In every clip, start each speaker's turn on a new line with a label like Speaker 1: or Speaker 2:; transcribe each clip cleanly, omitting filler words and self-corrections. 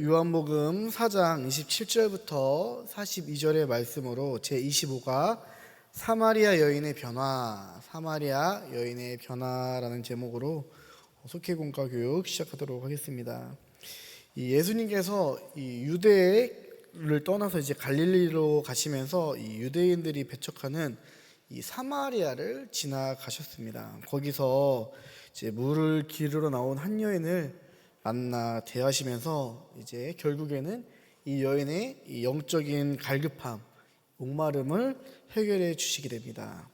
Speaker 1: 요한복음 4장 27절부터 42절의 말씀으로 제25가 사마리아 여인의 변화라는 제목으로 속회공과 교육 시작하도록 하겠습니다. 예수님께서 이 유대를 떠나서 이제 갈릴리로 가시면서 이 유대인들이 배척하는 이 사마리아를 지나가셨습니다. 거기서 이제 물을 기르러 나온 한 여인을 만나 대하시면서 이제 결국에는 이 여인의 이 영적인 갈급함, 목마름을 해결해 주시게 됩니다.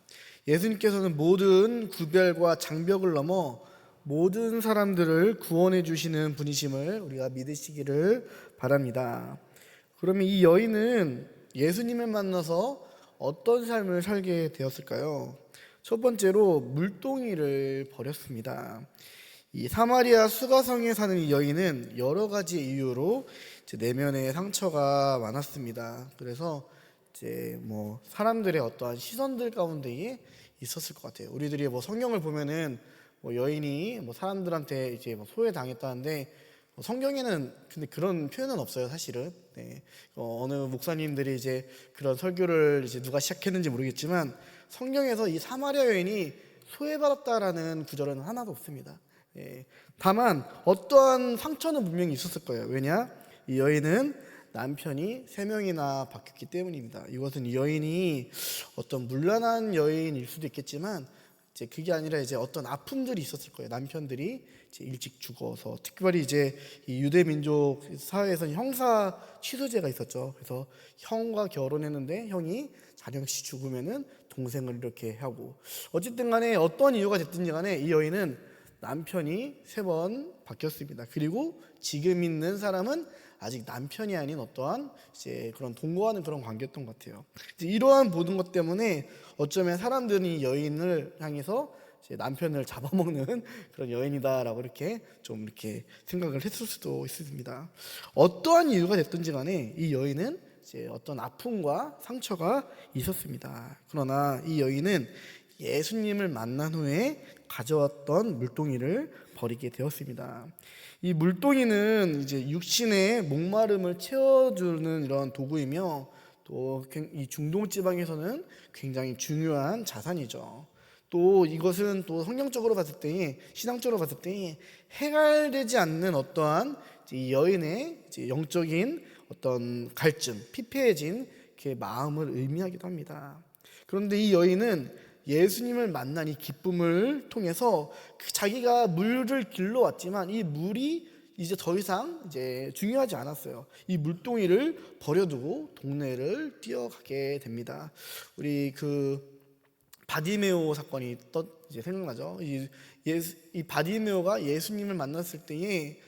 Speaker 1: 예수님께서는 모든 구별과 장벽을 넘어 모든 사람들을 구원해 주시는 분이심을 우리가 믿으시기를 바랍니다. 그러면 이 여인은 예수님을 만나서 어떤 삶을 살게 되었을까요? 첫 번째로 물동이를 버렸습니다. 이 사마리아 수가성에 사는 이 여인은 여러 가지 이유로 내면에 상처가 많았습니다. 그래서 이제 사람들의 어떠한 시선들 가운데에 있었을 것 같아요. 우리들이 성경을 보면은 여인이 사람들한테 이제 소외당했다는데 성경에는 근데 그런 표현은 없어요, 사실은. 네. 어느 목사님들이 이제 그런 설교를 이제 누가 시작했는지 모르겠지만 성경에서 이 사마리아 여인이 소외받았다라는 구절은 하나도 없습니다. 예. 다만 어떠한 상처는 분명히 있었을 거예요. 왜냐? 이 여인은 남편이 3명이나 바뀌었기 때문입니다. 이것은 이 여인이 어떤 문란한 여인일 수도 있겠지만 이제 그게 아니라 이제 어떤 아픔들이 있었을 거예요. 남편들이 이제 일찍 죽어서, 특별히 이제 이 유대 민족 사회에서는 형사 취소제가 있었죠. 그래서 형과 결혼했는데 형이 자녀 없이 죽으면은 동생을 이렇게 하고, 어쨌든 간에 어떤 이유가 됐든지 간에 이 여인은 남편이 3번 바뀌었습니다. 그리고 지금 있는 사람은 아직 남편이 아닌 어떠한 이제 그런 동거하는 그런 관계였던 것 같아요. 이러한 모든 것 때문에 어쩌면 사람들은 이 여인을 향해서 이제 남편을 잡아먹는 그런 여인이다라고 이렇게 좀 이렇게 생각을 했을 수도 있습니다. 어떠한 이유가 됐든지 간에 이 여인은 이제 어떤 아픔과 상처가 있었습니다. 그러나 이 여인은 예수님을 만난 후에 가져왔던 물동이를 버리게 되었습니다. 이 물동이는 이제 육신의 목마름을 채워주는 이런 도구이며 또 이 중동 지방에서는 굉장히 중요한 자산이죠. 또 이것은 또 성경적으로 봤을 때, 신앙적으로 봤을 때 해결되지 않는 어떠한 이 여인의 이제 영적인 어떤 갈증, 피폐해진 그 마음을 의미하기도 합니다. 그런데 이 여인은 예수님을 만난 이 기쁨을 통해서 자기가 물을 길러왔지만 이 물이 이제 더 이상 이제 중요하지 않았어요. 이 물동이를 버려두고 동네를 뛰어가게 됩니다. 우리 그 바디메오 사건이 이제 생각나죠. 이 바디메오가 예수님을 만났을 때에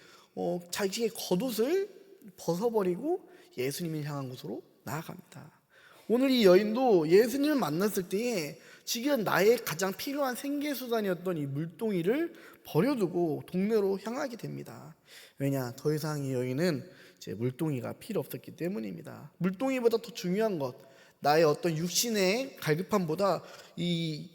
Speaker 1: 자기의 겉옷을 벗어버리고 예수님을 향한 곳으로 나아갑니다. 오늘 이 여인도 예수님을 만났을 때에 지금 나의 가장 필요한 생계수단이었던 이 물동이를 버려두고 동네로 향하게 됩니다. 왜냐? 더 이상 이 여인은 이제 물동이가 필요 없었기 때문입니다. 물동이보다 더 중요한 것, 나의 어떤 육신의 갈급함보다 이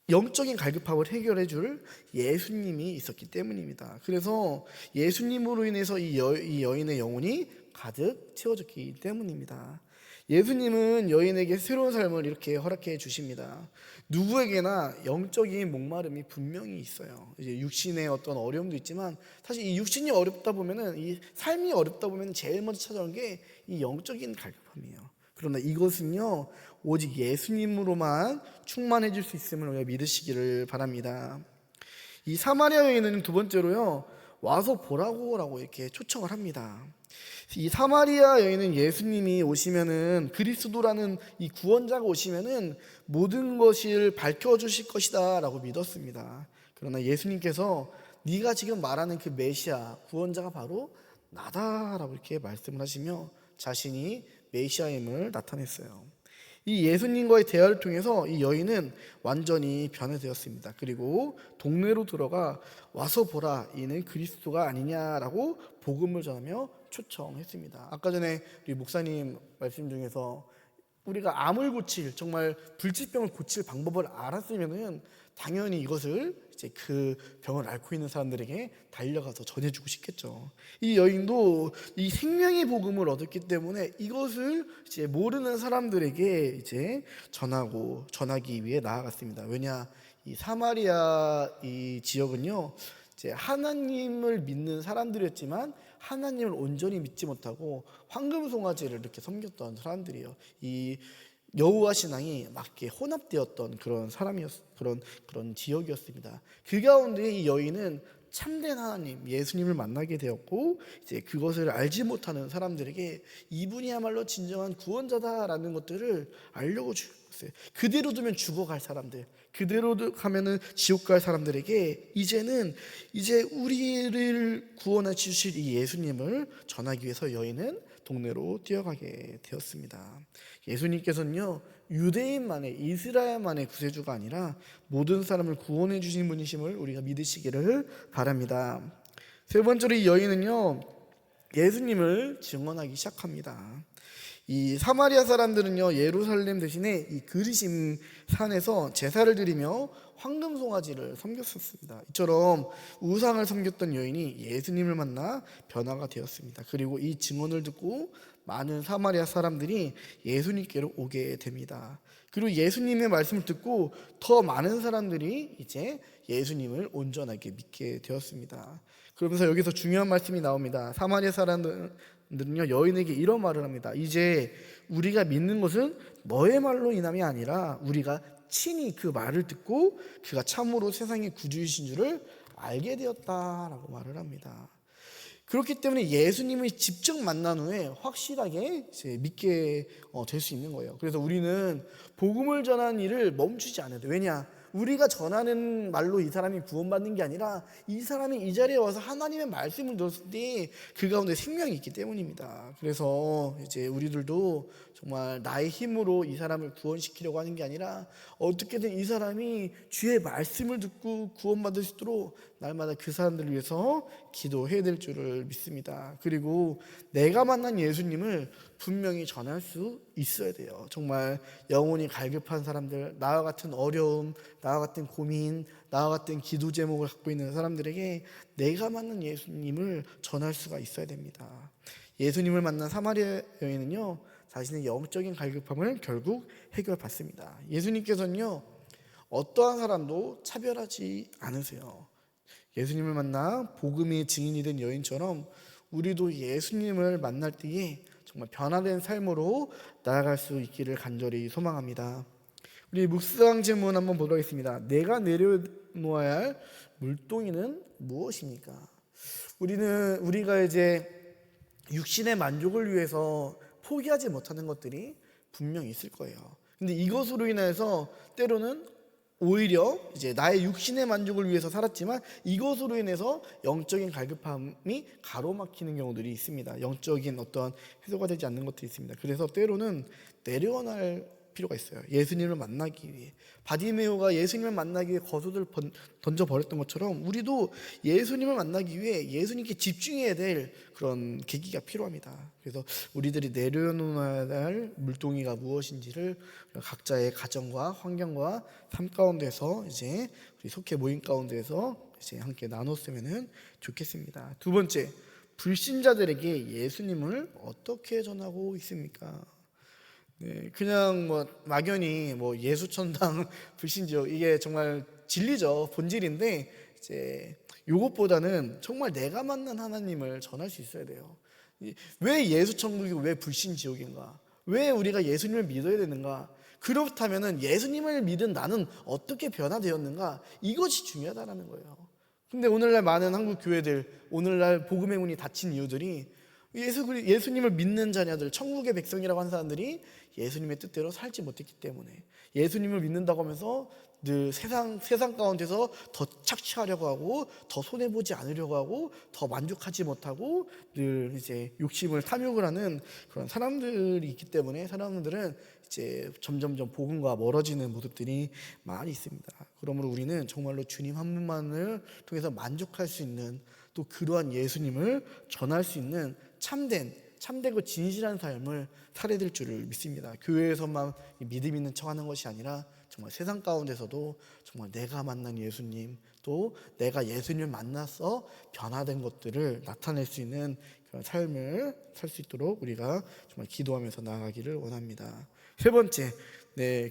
Speaker 1: 영적인 갈급함을 해결해 줄 예수님이 있었기 때문입니다. 그래서 예수님으로 인해서 이 여인의 영혼이 가득 채워졌기 때문입니다. 예수님은 여인에게 새로운 삶을 이렇게 허락해 주십니다. 누구에게나 영적인 목마름이 분명히 있어요. 이제 육신의 어떤 어려움도 있지만 사실 이 육신이 어렵다 보면은, 이 삶이 어렵다 보면 제일 먼저 찾아오는 게 이 영적인 갈급함이에요. 그러나 이것은요, 오직 예수님으로만 충만해 줄 수 있음을 우리가 믿으시기를 바랍니다. 이 사마리아 여인은 두 번째로요, 와서 보라고라고 이렇게 초청을 합니다. 이 사마리아 여인은 예수님이 오시면은, 그리스도라는 이 구원자가 오시면은 모든 것을 밝혀주실 것이다 라고 믿었습니다. 그러나 예수님께서 네가 지금 말하는 그 메시아 구원자가 바로 나다라고 이렇게 말씀을 하시며 자신이 메시아임을 나타냈어요. 이 예수님과의 대화를 통해서 이 여인은 완전히 변화되었습니다. 그리고 동네로 들어가 와서 보라, 이는 그리스도가 아니냐라고 복음을 전하며 초청했습니다. 아까 전에 우리 목사님 말씀 중에서 우리가 암을 고칠, 정말 불치병을 고칠 방법을 알았으면은 당연히 이것을 이제 그 병을 앓고 있는 사람들에게 달려가서 전해주고 싶겠죠. 이 여인도 이 생명의 복음을 얻었기 때문에 이것을 이제 모르는 사람들에게 이제 전하기 위해 나아갔습니다. 왜냐, 이 사마리아 이 지역은요, 이제 하나님을 믿는 사람들이었지만 하나님을 온전히 믿지 못하고 황금송아지를 이렇게 섬겼던 사람들이에요. 이 여호와 신앙이 맞게 혼합되었던 그런 그런 지역이었습니다. 그 가운데 이 여인은 참된 하나님 예수님을 만나게 되었고, 이제 그것을 알지 못하는 사람들에게 이분이야말로 진정한 구원자다라는 것들을 알려고 주었어요. 그대로 두면 죽어갈 사람들, 그대로 가면은 지옥 갈 사람들에게 이제 우리를 구원해 주실 이 예수님을 전하기 위해서 여인은 동네로 뛰어가게 되었습니다. 예수님께서는요, 유대인만의, 이스라엘만의 구세주가 아니라 모든 사람을 구원해 주신 분이심을 우리가 믿으시기를 바랍니다. 세 번째로 이 여인은요, 예수님을 증언하기 시작합니다. 이 사마리아 사람들은요, 예루살렘 대신에 이 그리심 산에서 제사를 드리며 황금송아지를 섬겼었습니다. 이처럼 우상을 섬겼던 여인이 예수님을 만나 변화가 되었습니다. 그리고 이 증언을 듣고 많은 사마리아 사람들이 예수님께로 오게 됩니다. 그리고 예수님의 말씀을 듣고 더 많은 사람들이 이제 예수님을 온전하게 믿게 되었습니다. 그러면서 여기서 중요한 말씀이 나옵니다. 사마리아 사람들은요, 여인에게 이런 말을 합니다. 이제 우리가 믿는 것은 너의 말로 인함이 아니라 우리가 친히 그 말을 듣고 그가 참으로 세상의 구주이신 줄을 알게 되었다라고 말을 합니다. 그렇기 때문에 예수님을 직접 만난 후에 확실하게 이제 믿게 될 수 있는 거예요. 그래서 우리는 복음을 전하는 일을 멈추지 않아야 돼요. 왜냐? 우리가 전하는 말로 이 사람이 구원받는 게 아니라 이 사람이 이 자리에 와서 하나님의 말씀을 들었을 때 그 가운데 생명이 있기 때문입니다. 그래서 이제 우리들도 정말 나의 힘으로 이 사람을 구원시키려고 하는 게 아니라 어떻게든 이 사람이 주의 말씀을 듣고 구원받을 수 있도록 날마다 그 사람들을 위해서 기도해야 될 줄을 믿습니다. 그리고 내가 만난 예수님을 분명히 전할 수 있어야 돼요. 정말 영혼이 갈급한 사람들, 나와 같은 어려움, 나와 같은 고민, 나와 같은 기도 제목을 갖고 있는 사람들에게 내가 만난 예수님을 전할 수가 있어야 됩니다. 예수님을 만난 사마리아 여인은요, 자신의 영적인 갈급함을 결국 해결받습니다. 예수님께서는요, 어떠한 사람도 차별하지 않으세요. 예수님을 만나 복음의 증인이 된 여인처럼 우리도 예수님을 만날 때에 정말 변화된 삶으로 나아갈 수 있기를 간절히 소망합니다. 우리 묵상 질문 한번 보도록 하겠습니다. 내가 내려놓아야 할 물동이는 무엇입니까? 우리가 이제 육신의 만족을 위해서 포기하지 못하는 것들이 분명히 있을 거예요. 근데 이것으로 인해서 때로는 오히려 이제 나의 육신의 만족을 위해서 살았지만 이것으로 인해서 영적인 갈급함이 가로막히는 경우들이 있습니다. 영적인 어떤 해소가 되지 않는 것들이 있습니다. 그래서 때로는 내려놓을 필요가 있어요. 예수님을 만나기 위해. 바디메오가 예수님을 만나기 위해 겉옷을 던져버렸던 것처럼 우리도 예수님을 만나기 위해 예수님께 집중해야 될 그런 계기가 필요합니다. 그래서 우리들이 내려놓아야 할 물동이가 무엇인지를 각자의 가정과 환경과 삶 가운데서 이제 우리 속해 모임 가운데서 이제 함께 나눴으면 좋겠습니다. 두 번째, 불신자들에게 예수님을 어떻게 전하고 있습니까? 네, 그냥 뭐 막연히 뭐 예수천당 불신지요, 이게 정말 진리죠, 본질인데 이제 요것보다는 정말 내가 만난 하나님을 전할 수 있어야 돼요. 왜 예수천국이고 왜 불신지옥인가? 왜 우리가 예수님을 믿어야 되는가? 그렇다면은 예수님을 믿은 나는 어떻게 변화되었는가? 이것이 중요하다는 거예요. 근데 오늘날 많은 한국 교회들, 오늘날 복음의 문이 닫힌 이유들이 예수님을 믿는 자녀들, 천국의 백성이라고 하는 사람들이 예수님의 뜻대로 살지 못했기 때문에, 예수님을 믿는다고 하면서 늘 세상 가운데서 더 착취하려고 하고, 더 손해보지 않으려고 하고, 더 만족하지 못하고 늘 이제 욕심을 탐욕을 하는 그런 사람들이 있기 때문에 사람들은 이제 점점점 복음과 멀어지는 모습들이 많이 있습니다. 그러므로 우리는 정말로 주님 한 분만을 통해서 만족할 수 있는, 또 그러한 예수님을 전할 수 있는 참된 참되고 진실한 삶을 살아야 될 줄을 믿습니다. 교회에서만 믿음 있는 척하는 것이 아니라 정말 세상 가운데서도 정말 내가 만난 예수님, 또 내가 예수님을 만나서 변화된 것들을 나타낼 수 있는 그런 삶을 살 수 있도록 우리가 정말 기도하면서 나아가기를 원합니다. 세 번째,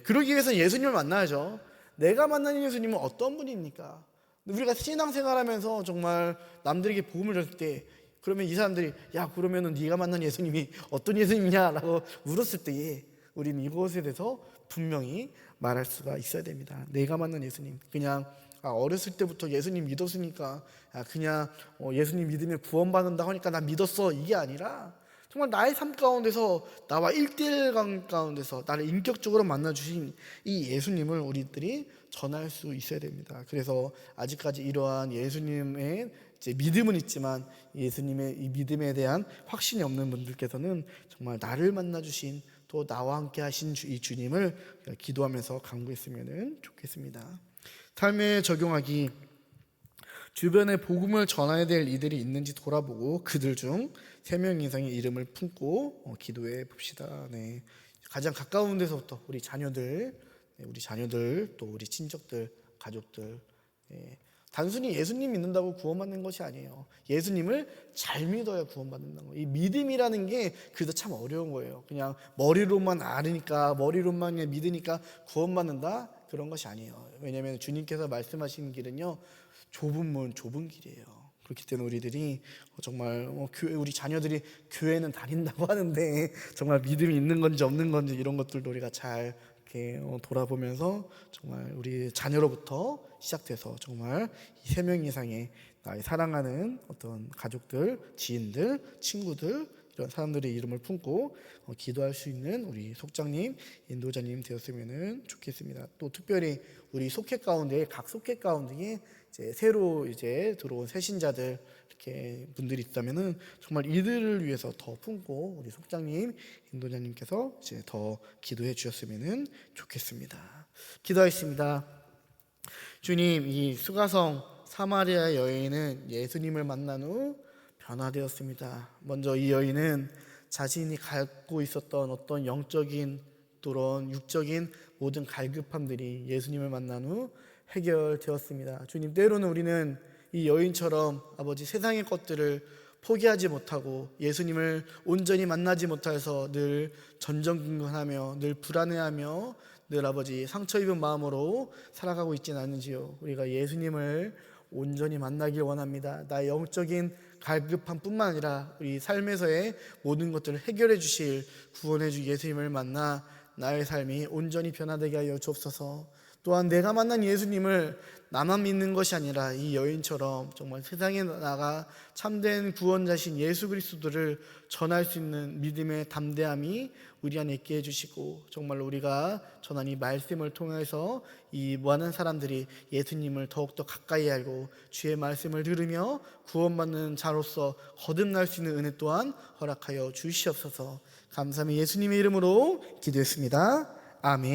Speaker 1: 그러기 위해서 예수님을 만나야죠. 내가 만난 예수님은 어떤 분입니까? 우리가 신앙생활하면서 정말 남들에게 복음을 줄 때, 그러면 이 사람들이 야, 그러면은 네가 만난 예수님이 어떤 예수님이냐라고 물었을 때에 우리는 이것에 대해서 분명히 말할 수가 있어야 됩니다. 내가 만난 예수님, 그냥 어렸을 때부터 예수님 믿었으니까 그냥 예수님 믿으면 구원받는다고 하니까 나 믿었어, 이게 아니라 정말 나의 삶 가운데서 나와 1대1 가운데서 나를 인격적으로 만나주신 이 예수님을 우리들이 전할 수 있어야 됩니다. 그래서 아직까지 이러한 예수님의 이제 믿음은 있지만 예수님의 이 믿음에 대한 확신이 없는 분들께서는 정말 나를 만나주신, 또 나와 함께 하신 이 주님을 기도하면서 간구했으면 좋겠습니다. 삶에 적용하기, 주변에 복음을 전해야 될 이들이 있는지 돌아보고 그들 중 3명 이상의 이름을 품고 기도해 봅시다. 가장 가까운 데서부터 우리 자녀들, 또 우리 친척들, 가족들, 단순히 예수님 믿는다고 구원받는 것이 아니에요. 예수님을 잘 믿어야 구원받는다는 거예요. 이 믿음이라는 게 그래도 참 어려운 거예요. 그냥 머리로만 알으니까, 머리로만 믿으니까 구원받는다, 그런 것이 아니에요. 왜냐하면 주님께서 말씀하신 길은요, 좁은 문, 좁은 길이에요. 그렇기 때문에 우리들이 정말 우리 자녀들이 교회는 다닌다고 하는데 정말 믿음이 있는 건지 없는 건지 이런 것들도 우리가 잘 이렇게 돌아보면서 정말 우리 자녀로부터 시작돼서 정말 이 3명 이상의 나의 사랑하는 어떤 가족들, 지인들, 친구들, 이런 사람들의 이름을 품고 기도할 수 있는 우리 속장님, 인도자님 되었으면 좋겠습니다. 또 특별히 우리 속회 가운데, 각 속회 가운데에 이제 새로 들어온 새신자들 이렇게 분들이 있다면은 정말 이들을 위해서 더 품고 우리 속장님, 인도자님께서 이제 더 기도해 주셨으면 좋겠습니다. 기도하겠습니다. 주님, 이 수가성 사마리아 여인은 예수님을 만난 후 변화되었습니다. 먼저 이 여인은 자신이 갖고 있었던 어떤 영적인 또는 육적인 모든 갈급함들이 예수님을 만난 후 해결되었습니다. 주님, 때로는 우리는 이 여인처럼 아버지 세상의 것들을 포기하지 못하고 예수님을 온전히 만나지 못해서 늘 전전긍긍하며 늘 불안해하며 늘 아버지 상처 입은 마음으로 살아가고 있지는 않은지요. 우리가 예수님을 온전히 만나길 원합니다. 나의 영적인 갈급함뿐만 아니라 우리 삶에서의 모든 것들을 해결해 주실, 구원해 주 예수님을 만나 나의 삶이 온전히 변화되게 하여 주옵소서. 또한 내가 만난 예수님을 나만 믿는 것이 아니라 이 여인처럼 정말 세상에 나가 참된 구원자신 예수 그리스도를 전할 수 있는 믿음의 담대함이 우리 안에 있게 해주시고, 정말 우리가 전한 이 말씀을 통해서 이 많은 사람들이 예수님을 더욱더 가까이 알고 주의 말씀을 들으며 구원받는 자로서 거듭날 수 있는 은혜 또한 허락하여 주시옵소서. 감사합니다. 예수님의 이름으로 기도했습니다. 아멘.